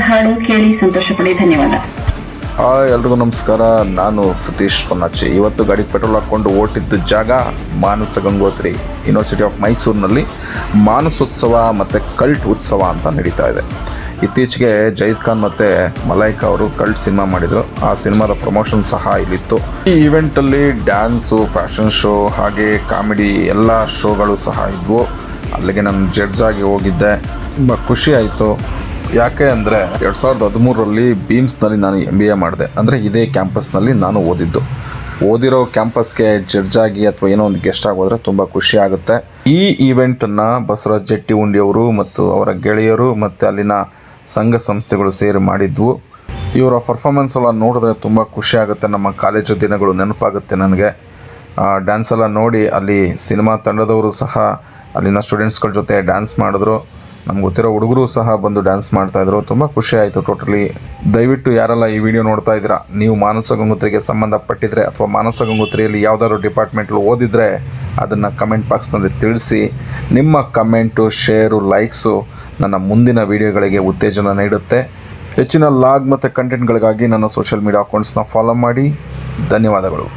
ಹಾಡು ಕೇಳಿ ಸಂತೋಷ ಪಡಿ. ಧನ್ಯವಾದ. ಎಲ್ರಿಗೂ ನಮಸ್ಕಾರ. ನಾನು ಸತೀಶ್ ಪೊನ್ನಾಚಿ. ಇವತ್ತು ಗಾಡಿಗೆ ಪೆಟ್ರೋಲ್ ಹಾಕ್ಕೊಂಡು ಓಟಿದ್ದ ಜಾಗ ಮಾನಸ ಗಂಗೋತ್ರಿ ಯೂನಿವರ್ಸಿಟಿ ಆಫ್ ಮೈಸೂರಿನಲ್ಲಿ ಮಾನಸೋತ್ಸವ ಮತ್ತು ಕಲ್ಟ್ ಉತ್ಸವ ಅಂತ ನಡೀತಾ ಇದೆ. ಇತ್ತೀಚೆಗೆ ಜೈದ್ ಖಾನ್ ಮತ್ತು ಮಲೈಕಾ ಅವರು ಕಲ್ಟ್ ಸಿನಿಮಾ ಮಾಡಿದರು. ಆ ಸಿನಿಮಾದ ಪ್ರಮೋಷನ್ ಸಹ ಇಲ್ಲಿತ್ತು. ಈ ಇವೆಂಟಲ್ಲಿ ಡ್ಯಾನ್ಸು, ಫ್ಯಾಷನ್ ಶೋ, ಹಾಗೆ ಕಾಮಿಡಿ ಎಲ್ಲ ಶೋಗಳು ಸಹ ಇದ್ವು. ಅಲ್ಲಿಗೆ ನಾನು ಜಡ್ಜ್ ಆಗಿ ಹೋಗಿದ್ದೆ. ತುಂಬ ಖುಷಿ ಆಯಿತು. ಯಾಕೆ ಅಂದರೆ 2013ರಲ್ಲಿ ಬೀಮ್ಸ್ನಲ್ಲಿ ನಾನು MBA ಮಾಡಿದೆ. ಅಂದರೆ ಇದೇ ಕ್ಯಾಂಪಸ್ನಲ್ಲಿ ನಾನು ಓದಿರೋ ಕ್ಯಾಂಪಸ್ಗೆ ಜಡ್ಜ್ ಆಗಿ ಅಥವಾ ಏನೋ ಒಂದು ಗೆಸ್ಟ್ ಆಗಿ ಹೋದರೆ ತುಂಬ ಖುಷಿ ಆಗುತ್ತೆ. ಈ ಈವೆಂಟನ್ನು ಬಸವರಾಜ್ ಜಟ್ಟಿ ಉಂಡಿಯವರು ಮತ್ತು ಅವರ ಗೆಳೆಯರು ಮತ್ತು ಅಲ್ಲಿನ ಸಂಘ ಸಂಸ್ಥೆಗಳು ಸೇರಿ ಮಾಡಿದ್ವು. ಇವರ ಪರ್ಫಾರ್ಮೆನ್ಸ್ ಎಲ್ಲ ನೋಡಿದ್ರೆ ತುಂಬ ಖುಷಿ ಆಗುತ್ತೆ. ನಮ್ಮ ಕಾಲೇಜು ದಿನಗಳು ನೆನಪಾಗುತ್ತೆ ನನಗೆ. ಡ್ಯಾನ್ಸ್ ಎಲ್ಲ ನೋಡಿ ಅಲ್ಲಿ ಸಿನಿಮಾ ತಂಡದವರು ಸಹ ಅಲ್ಲಿನ ಸ್ಟೂಡೆಂಟ್ಸ್ಗಳ ಜೊತೆ ಡ್ಯಾನ್ಸ್ ಮಾಡಿದ್ರು. ನಮ್ಗೆ ಗೊತ್ತಿರೋ ಹುಡುಗರು ಸಹ ಬಂದು ಡ್ಯಾನ್ಸ್ ಮಾಡ್ತಾಯಿದ್ರು. ತುಂಬ ಖುಷಿ ಆಯಿತು ಟೋಟಲಿ. ದಯವಿಟ್ಟು ಯಾರೆಲ್ಲ ಈ ವಿಡಿಯೋ ನೋಡ್ತಾ ಇದ್ದೀರಾ, ನೀವು ಮಾನಸ ಗಂಗೋತ್ರಿಗೆ ಸಂಬಂಧಪಟ್ಟಿದ್ರೆ ಅಥವಾ ಮಾನಸ ಗಂಗೋತ್ರಿಯಲ್ಲಿ ಯಾವುದಾದ್ರು ಡಿಪಾರ್ಟ್ಮೆಂಟ್ಲು ಓದಿದರೆ ಅದನ್ನು ಕಮೆಂಟ್ ಬಾಕ್ಸ್ನಲ್ಲಿ ತಿಳಿಸಿ. ನಿಮ್ಮ ಕಮೆಂಟು, ಶೇರು, ಲೈಕ್ಸು ನನ್ನ ಮುಂದಿನ ವೀಡಿಯೋಗಳಿಗೆ ಉತ್ತೇಜನ ನೀಡುತ್ತೆ. ಹೆಚ್ಚಿನ ಲಾಗ್ ಮತ್ತು ಕಂಟೆಂಟ್ಗಳಿಗಾಗಿ ನನ್ನ ಸೋಷಿಯಲ್ ಮೀಡಿಯಾ ಅಕೌಂಟ್ಸ್ನ ಫಾಲೋ ಮಾಡಿ. ಧನ್ಯವಾದಗಳು.